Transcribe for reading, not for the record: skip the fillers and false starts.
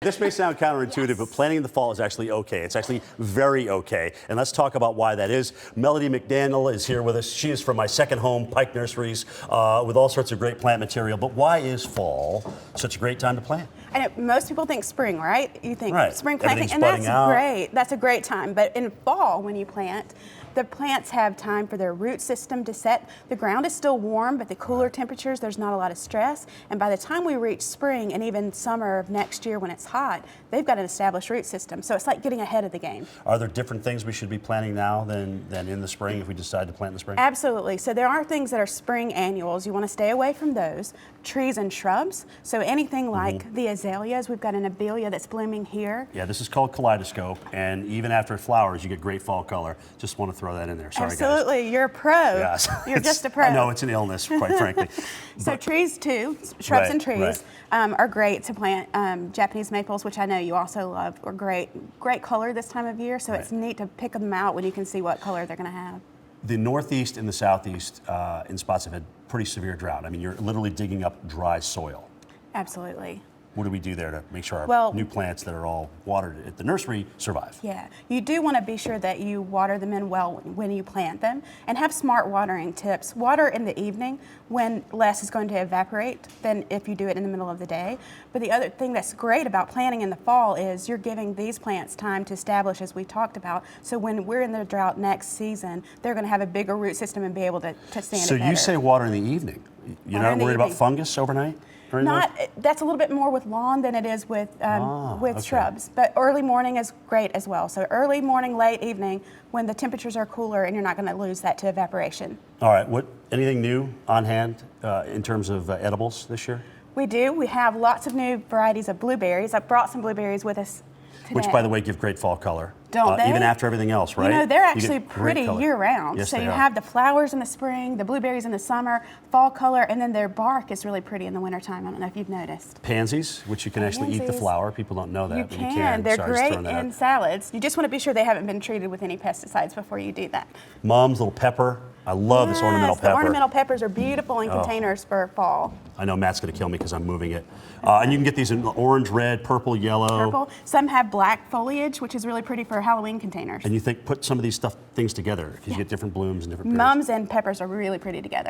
This may sound counterintuitive, but planting in the fall is actually okay. It's actually very okay. And let's talk about why that is. Melody McDaniel is here with us. She is from My Second Home, Pike Nurseries, with all sorts of great plant material. But why is fall such a great time to plant? I know most people think spring, right? You think right. spring planting, and that's great. That's a great time. But in fall, when you plant, the plants have time for their root system to set. The ground is still warm, but the cooler temperatures, there's not a lot of stress. And by the time we reach spring and even summer of next year when it's hot, they've got an established root system. So it's like getting ahead of the game. Are there different things we should be planting now than in the spring if we decide to plant in the spring? Absolutely. So there are things that are spring annuals. You want to stay away from those. Trees and shrubs. So anything like the azaleas. We've got an abelia that's blooming here. Yeah, this is called kaleidoscope. And even after it flowers, you get great fall color. Just want to throw that in there. Sorry, Absolutely. guys. You're a pro. Yes. You're just a pro. I know, it's an illness, quite frankly. So trees too, shrubs and trees right. Are great to plant. Japanese maples, which I know you also love, are great color this time of year. So it's neat to pick them out when you can see what color they're going to have. The Northeast and the Southeast in spots have had pretty severe drought. I mean, you're literally digging up dry soil. Absolutely. What do we do there to make sure our new plants that are all watered at the nursery survive? Yeah, you do want to be sure that you water them in well when you plant them and have smart watering tips. Water in the evening when less is going to evaporate than if you do it in the middle of the day. But the other thing that's great about planting in the fall is you're giving these plants time to establish, as we talked about. So when we're in the drought next season, they're going to have a bigger root system and be able to stand it better. So you say water in the evening. You're not worried about fungus overnight? That's a little bit more with lawn than it is with shrubs. But early morning is great as well. So early morning, late evening, when the temperatures are cooler, and you're not going to lose that to evaporation. All right. Anything new on hand in terms of edibles this year? We do. We have lots of new varieties of blueberries. I brought some blueberries with us today. Which, by the way, give great fall color. Don't they? Even after everything else, right? You know, they're actually pretty year-round. Yes, so you have the flowers in the spring, the blueberries in the summer, fall color, and then their bark is really pretty in the wintertime. I don't know if you've noticed. Pansies, which you can actually eat the flower. People don't know that. You but can. You can. They're Sorry, great in salads. You just want to be sure they haven't been treated with any pesticides before you do that. Mom's little pepper. I love this ornamental pepper. The ornamental peppers are beautiful in containers for fall. I know Matt's going to kill me because I'm moving it. And you can get these in orange, red, purple, yellow. Purple. Some have black foliage, which is really pretty for Halloween containers. And you put some of these things together because you get different blooms and different periods. Mums and peppers are really pretty together.